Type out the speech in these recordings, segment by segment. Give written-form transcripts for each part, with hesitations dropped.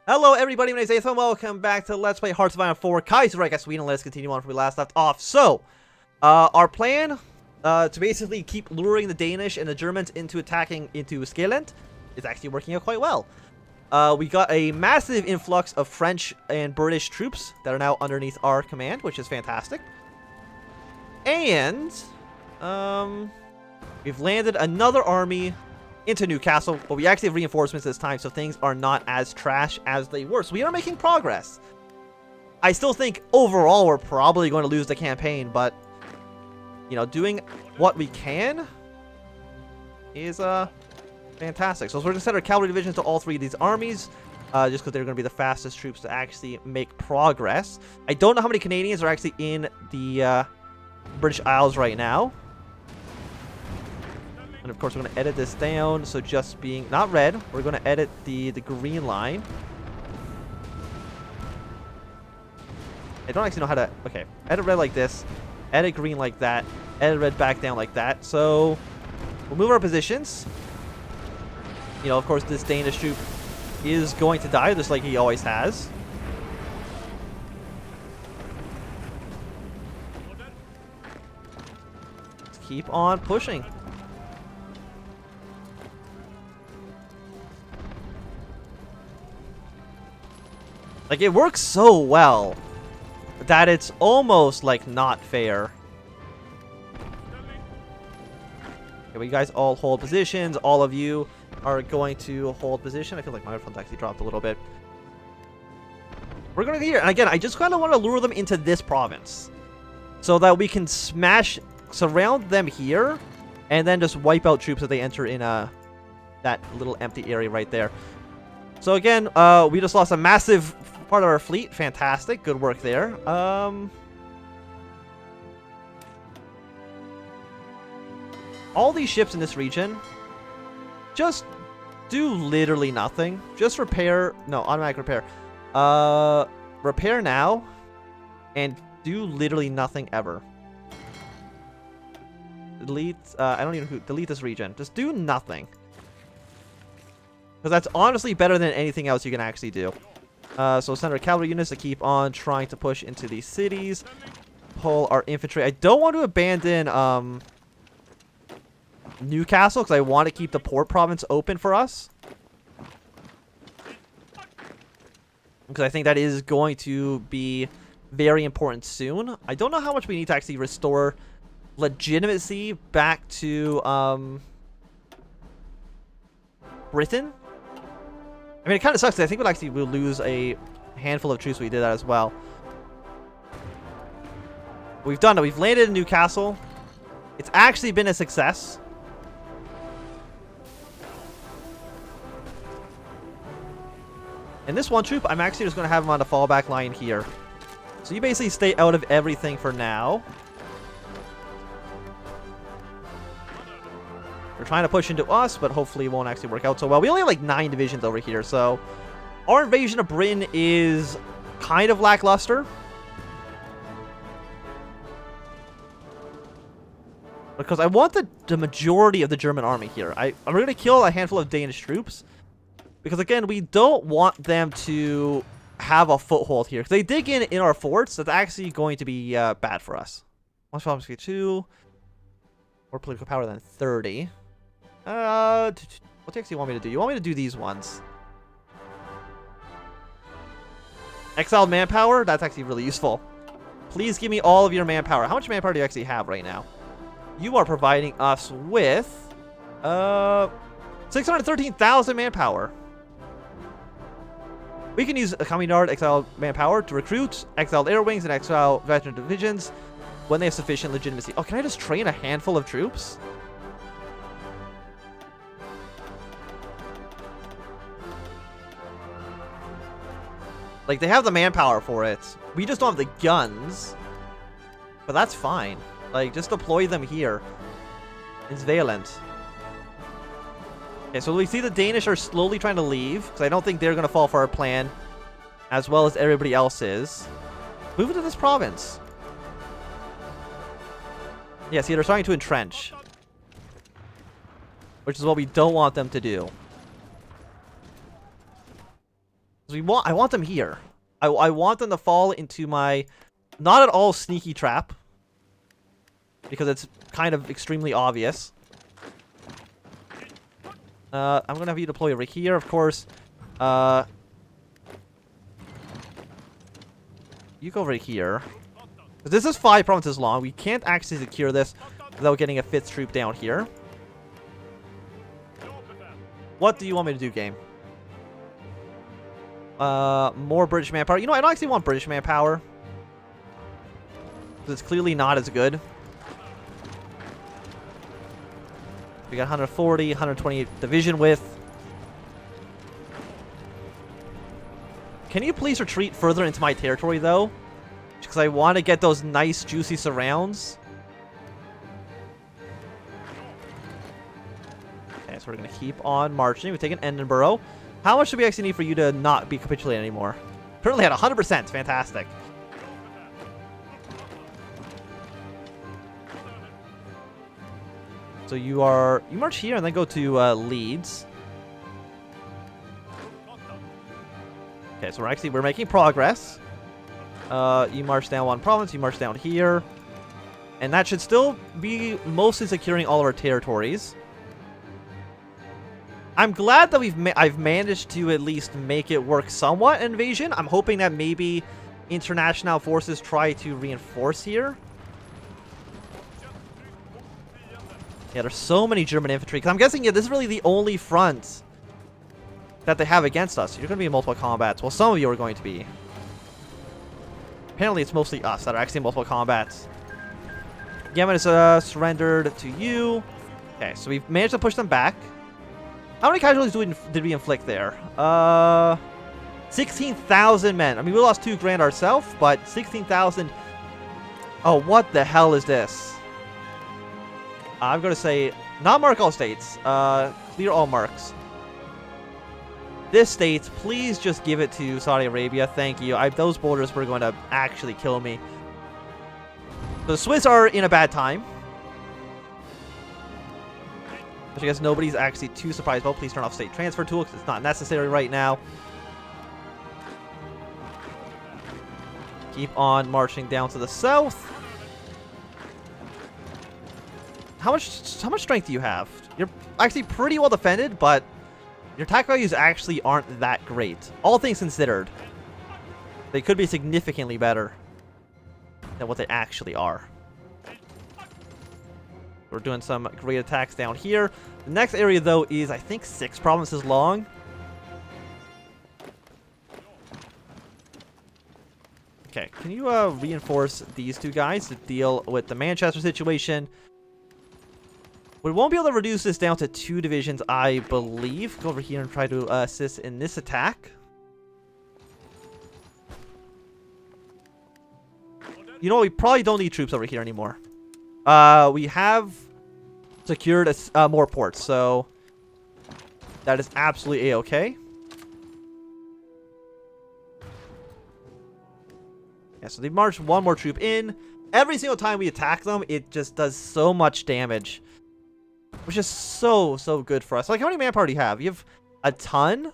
Hello everybody, my name is Ethan. Welcome back to Let's Play Hearts of Iron 4 Kaiserreich as Sweden. Let's continue on from where we last left off. So, our plan to basically keep luring the Danish and the Germans into attacking into Skeland is actually working out quite well. We got a massive influx of French and British troops that are now underneath our command, which is fantastic. And, we've landed another army into Newcastle, but we actually have reinforcements this time, so things are not as trash as they were. So we are making progress. I still think overall we're probably going to lose the campaign, but you know, doing what we can is fantastic. So we're going to send our cavalry divisions to all three of these armies, just because they're going to be the fastest troops to actually make progress. I don't know how many Canadians are actually in the British Isles right now. And of course, we're going to edit this down, so just being not red, we're going to edit the green line. I don't actually know how to, okay, edit red like this, edit green like that, edit red back down like that. So we'll move our positions. You know, of course, this Danish troop is going to die, just like he always has. Let's keep on pushing. Like, it works so well that it's almost, like, not fair. Okay, well, you guys all hold positions. All of you are going to hold position. I feel like my headphones actually dropped a little bit. We're going to get here. And again, I just kind of want to lure them into this province so that we can surround them here, and then just wipe out troops that they enter in that little empty area right there. So again, we just lost a massive part of our fleet. Fantastic. Good work there. All these ships in this region just do literally nothing. Just repair. No, automatic repair. Repair now and do literally nothing ever. Delete. I don't even delete this region. Just do nothing. Because that's honestly better than anything else you can actually do. So send our cavalry units to keep on trying to push into these cities. Pull our infantry. I don't want to abandon Newcastle because I want to keep the port province open for us. Because I think that is going to be very important soon. I don't know how much we need to actually restore legitimacy back to Britain. I mean, it kind of sucks. I think we'll lose a handful of troops. We did that as well. We've done it. We've landed in Newcastle. It's actually been a success. And this one troop, I'm actually just going to have him on the fallback line here. So you basically stay out of everything for now. They're trying to push into us, but hopefully it won't actually work out so well. We only have like 9 divisions over here, so our invasion of Britain is kind of lackluster. Because I want the majority of the German army here. I'm going to kill a handful of Danish troops. Because again, we don't want them to have a foothold here. If they dig in our forts, that's actually going to be bad for us. 1.2 more political power than 30. What do you actually want me to do? You want me to do these ones? Exiled manpower? That's actually really useful. Please give me all of your manpower. How much manpower do you actually have right now? You are providing us with 613,000 manpower. We can use a Command Yard exiled manpower to recruit exiled air wings and exiled veteran divisions when they have sufficient legitimacy. Oh, can I just train a handful of troops? Like, they have the manpower for it. We just don't have the guns. But that's fine. Like, just deploy them here. It's Valent. Okay, so we see the Danish are slowly trying to leave, because I don't think they're going to fall for our plan as well as everybody else is. Move into this province. Yeah, see, they're starting to entrench. Which is what we don't want them to do. I want them here. I want them to fall into my not at all sneaky trap, because it's kind of extremely obvious. I'm gonna have you deploy over here, of course. You go over here. This is 5 provinces long. We can't actually secure this without getting a 5th troop down here. What do you want me to do, game? More British manpower. You know, I don't actually want British manpower. It's clearly not as good. We got 140, 128 division width. Can you please retreat further into my territory, though? Because I want to get those nice, juicy surrounds. Okay, so we're going to keep on marching. We've taken Edinburgh. How much do we actually need for you to not be capitulated anymore? Currently at 100%. Fantastic. So you march here and then go to Leeds. Okay, so we're making progress. You march down 1 province, you march down here. And that should still be mostly securing all of our territories. I'm glad that I've managed to at least make it work somewhat, invasion. I'm hoping that maybe international forces try to reinforce here. Yeah, there's so many German infantry. Because I'm guessing, yeah, this is really the only front that they have against us. You're going to be in multiple combats. Well, some of you are going to be. Apparently, it's mostly us that are actually in multiple combats. Yemen is surrendered to you. Okay, so we've managed to push them back. How many casualties did we inflict there? 16,000 men. I mean, we lost 2 grand ourselves, but 16,000. Oh, what the hell is this? I'm going to say, not mark all states. Clear all marks. This state, please just give it to Saudi Arabia. Thank you. Those borders were going to actually kill me. So the Swiss are in a bad time. Which I guess nobody's actually too surprised about. Please turn off state transfer tool because it's not necessary right now. Keep on marching down to the south. How much strength do you have? You're actually pretty well defended, but your attack values actually aren't that great. All things considered, they could be significantly better than what they actually are. We're doing some great attacks down here. The next area, though, is, I think, 6 provinces long. Okay, can you reinforce these 2 guys to deal with the Manchester situation? We won't be able to reduce this down to 2 divisions, I believe. Go over here and try to assist in this attack. You know, we probably don't need troops over here anymore. We have secured more ports, so that is absolutely a-okay. Yeah, so they marched 1 more troop in. Every single time we attack them, it just does so much damage. Which is so good for us. Like, how many manpower do you have? You have a ton?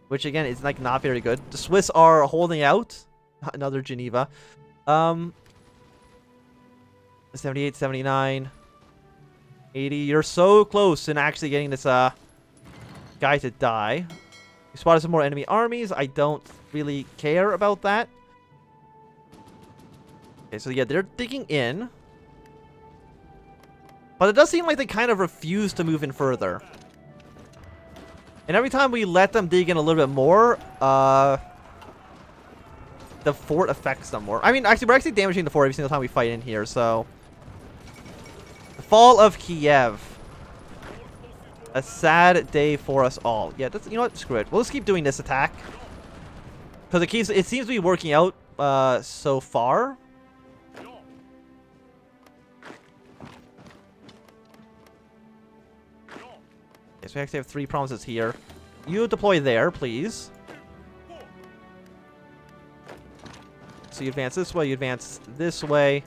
Which, again, is, like, not very good. The Swiss are holding out. Another Geneva. 78, 79, 80. You're so close in actually getting this guy to die. You spotted some more enemy armies. I don't really care about that. Okay, so yeah, they're digging in. But it does seem like they kind of refuse to move in further. And every time we let them dig in a little bit more, the fort affects them more. I mean, actually, we're actually damaging the fort every single time we fight in here, so... The fall of Kiev. A sad day for us all. Yeah, that's, you know what? Screw it. We'll just keep doing this attack. Because it seems to be working out so far. Okay, so we actually have 3 provinces here. You deploy there, please. So you advance this way, you advance this way.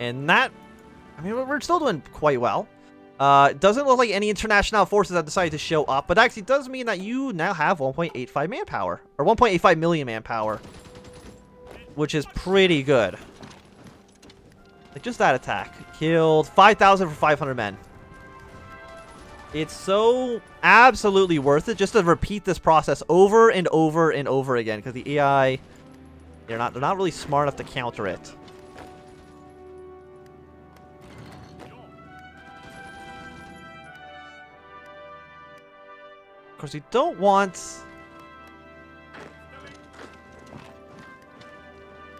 And that... I mean, we're still doing quite well. It doesn't look like any international forces have decided to show up, but actually does mean that you now have 1.85 manpower, or 1.85 million manpower, which is pretty good. Like, just that attack. Killed 5,000 for 500 men. It's so absolutely worth it just to repeat this process over and over and over again, because the AI, they're not really smart enough to counter it. Of course, we don't want...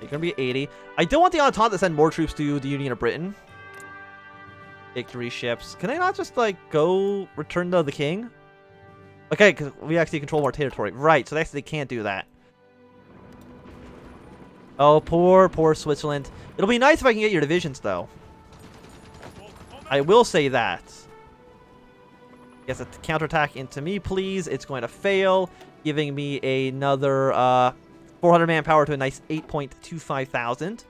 It's gonna be 80. I don't want the Entente to send more troops to the Union of Britain. Victory ships. Can I not just, like, go return to the king? Okay, because we actually control more territory. Right, so they can't do that. Oh, poor Switzerland. It'll be nice if I can get your divisions, though. I will say that. Yes, a counterattack into me, please. It's going to fail, giving me another 400 manpower to a nice 8.25 thousand.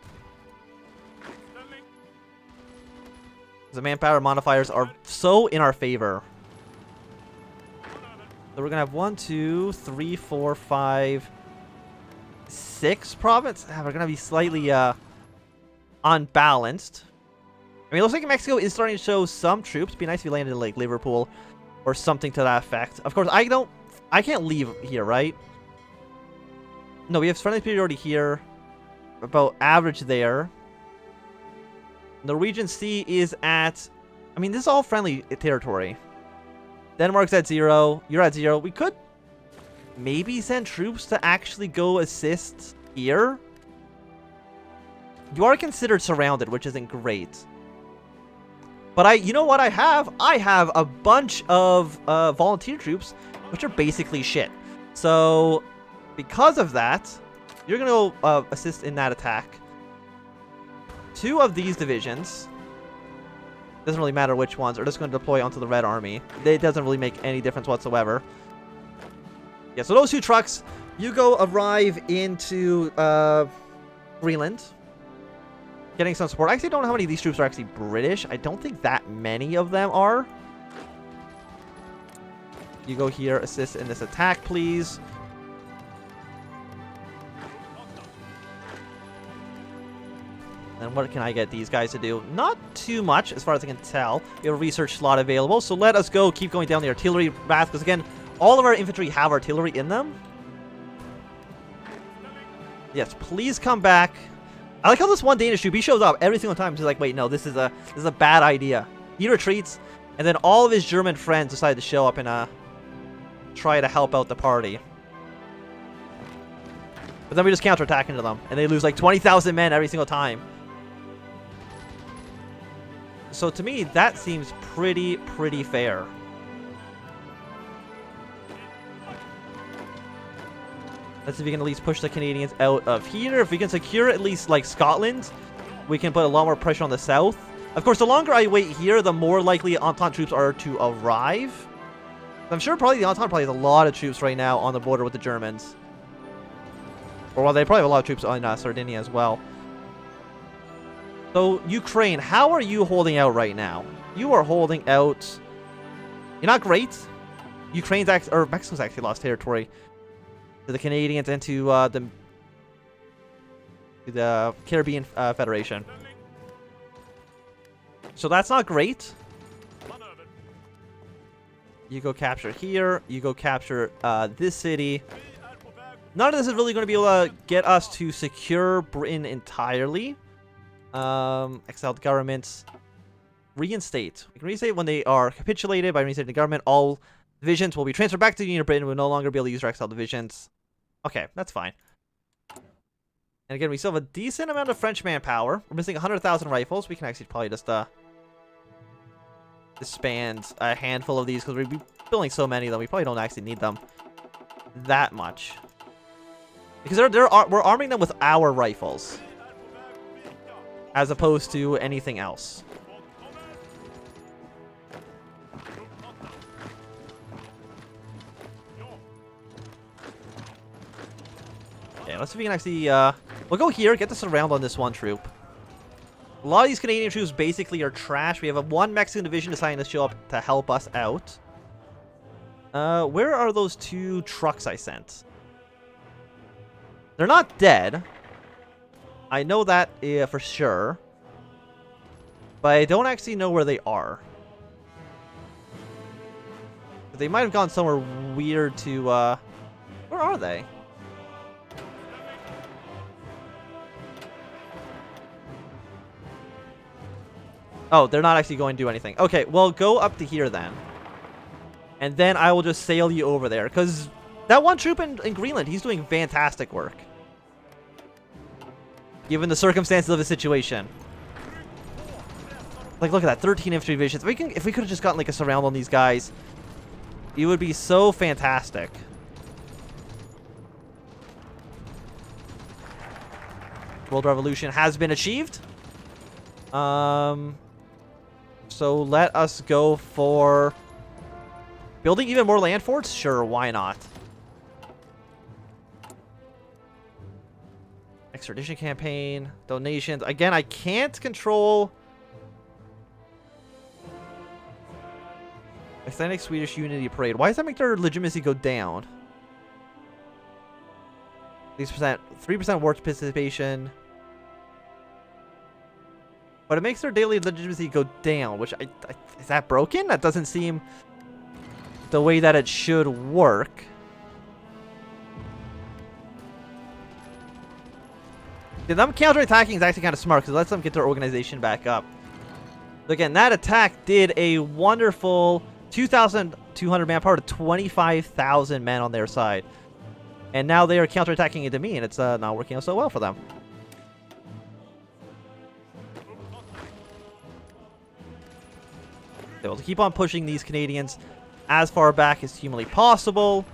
The manpower modifiers are so in our favor. So we're gonna have 1, 2, 3, 4, 5, 6 province. We're gonna be slightly unbalanced. I mean, it looks like Mexico is starting to show some troops. It'd be nice if we landed in like Liverpool or something to that effect. Of course, I can't leave here, right? No, we have friendly superiority here. About average there. Norwegian Sea is at... I mean, this is all friendly territory. Denmark's at 0. You're at 0. We could maybe send troops to actually go assist here. You are considered surrounded, which isn't great. But you know what I have? I have a bunch of volunteer troops, which are basically shit. So, because of that, you're going to go assist in that attack. 2 of these divisions, doesn't really matter which ones, are just going to deploy onto the Red Army. It doesn't really make any difference whatsoever. Yeah, so those 2 trucks, you go arrive into Greenland, getting some support. I actually don't know how many of these troops are actually British. I don't think that many of them are. You go here, assist in this attack, please. And what can I get these guys to do? Not too much, as far as I can tell. We have a research slot available, so let us go keep going down the artillery path, because again, all of our infantry have artillery in them. Yes, please come back. I like how this one Danish troop, he shows up every single time. He's like, wait, no, this is a bad idea. He retreats, and then all of his German friends decide to show up and try to help out the party. But then we just counterattack into them, and they lose like 20,000 men every single time. So to me, that seems pretty fair. Let's see if we can at least push the Canadians out of here. If we can secure at least like Scotland, we can put a lot more pressure on the south. Of course, the longer I wait here, the more likely Entente troops are to arrive. I'm sure probably the Entente probably has a lot of troops right now on the border with the Germans. Or well, they probably have a lot of troops on Sardinia as well. So, Ukraine, how are you holding out right now? You are holding out... You're not great. Mexico's actually lost territory to the Canadians and to the Caribbean Federation. So that's not great. You go capture here. You go capture this city. None of this is really going to be able to get us to secure Britain entirely. Exiled governments. Reinstate. We can reinstate when they are capitulated. By reinstating the government, all divisions will be transferred back to the Union of Britain. We'll no longer be able to use our exiled divisions. Okay, that's fine. And again, we still have a decent amount of French manpower. We're missing 100,000 rifles. We can actually probably just disband a handful of these because we're building so many of them. We probably don't actually need them that much. Because we're arming them with our rifles as opposed to anything else. Okay, let's see if we can actually... we'll go here, get the surround on this one troop. A lot of these Canadian troops basically are trash. We have a one Mexican division deciding to show up to help us out. Where are those 2 trucks I sent? They're not dead. I know that for sure. But I don't actually know where they are. They might have gone somewhere weird to, where are they? Oh, they're not actually going to do anything. Okay, well, go up to here then. And then I will just sail you over there. Because that one troop in Greenland, he's doing fantastic work. Given the circumstances of the situation. Like, look at that, 13 infantry divisions. If we could have just gotten, like, a surround on these guys, it would be so fantastic. World Revolution has been achieved. So let us go for building even more land forts? Sure, why not? Extradition campaign, donations. Again, I can't control Icelandic Swedish Unity Parade. Why does that make their legitimacy go down? 3% war participation. But it makes their daily legitimacy go down, which is that broken? That doesn't seem the way that it should work. Yeah, them counterattacking is actually kind of smart because it lets them get their organization back up. Again, that attack did a wonderful 2,200 manpower to 25,000 men on their side. And now they are counterattacking into me, and it's not working out so well for them. They will keep on pushing these Canadians as far back as humanly possible.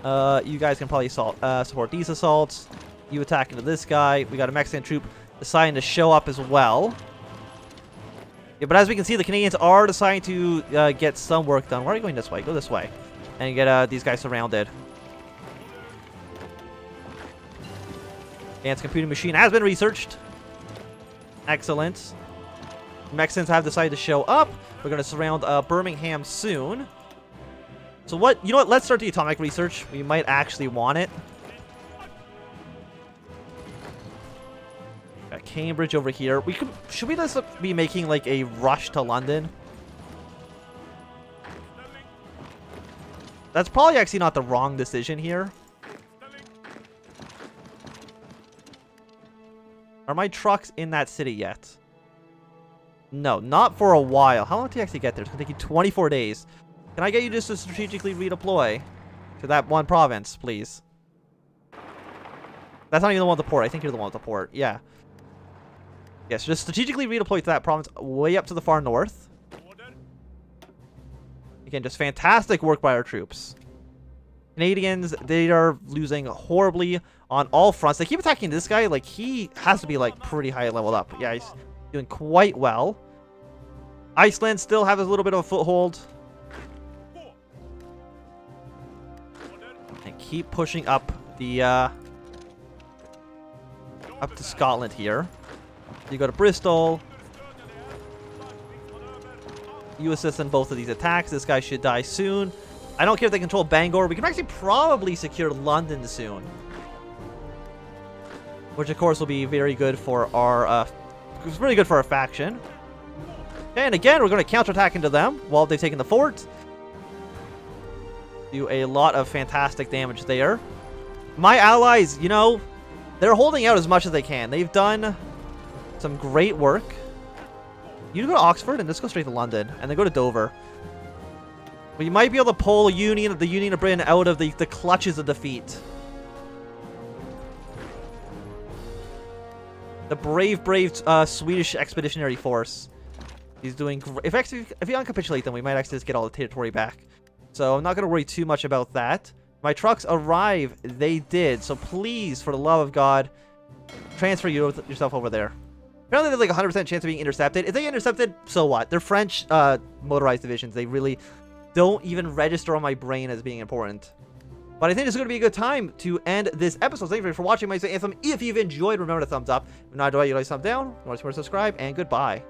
You guys can probably support these assaults. You attack into this guy. We got a Mexican troop deciding to show up as well. Yeah, but as we can see, the Canadians are deciding to get some work done. Why are you going this way? Go this way. And get these guys surrounded. Advanced computing machine has been researched. Excellent. Mexicans have decided to show up. We're going to surround Birmingham soon. So what? You know what? Let's start the atomic research. We might actually want it. Got Cambridge over here. Should we just be making like a rush to London? That's probably actually not the wrong decision here. Are my trucks in that city yet? No, not for a while. How long do you actually get there? It's going to take you 24 days. Can I get you just to strategically redeploy to that one province, please? That's not even the one with the port. I think you're the one with the port. Yeah. Yes, just strategically redeploy to that province way up to the far north. Again, just fantastic work by our troops. Canadians, they are losing horribly on all fronts. They keep attacking this guy. Like, he has to be, like, pretty high leveled up. Yeah, he's doing quite well. Iceland still have a little bit of a foothold. And keep pushing up the, up to Scotland here. You go to Bristol. You assist in both of these attacks. This guy should die soon. I don't care if they control Bangor. We can actually probably secure London soon. Which, of course, will be very good for our, it's really good for our faction. And again, we're going to counterattack into them while they've taken the fort. Do a lot of fantastic damage there. My allies, you know, they're holding out as much as they can. They've done some great work. You go to Oxford and just go straight to London. And then go to Dover. We might be able to pull the Union of Britain out of the clutches of defeat. The brave Swedish Expeditionary Force. He's doing great. If we uncapitulate them, we might actually just get all the territory back. So I'm not going to worry too much about that. My trucks arrive. They did. So please, for the love of God, transfer yourself over there. Apparently there's like a 100% chance of being intercepted. If they intercepted, so what? They're French motorized divisions. They really don't even register on my brain as being important. But I think it's going to be a good time to end this episode. Thank you for watching my anthem. If you've enjoyed, remember to thumbs up. If not, do you like thumbs down? Remember to subscribe, and goodbye.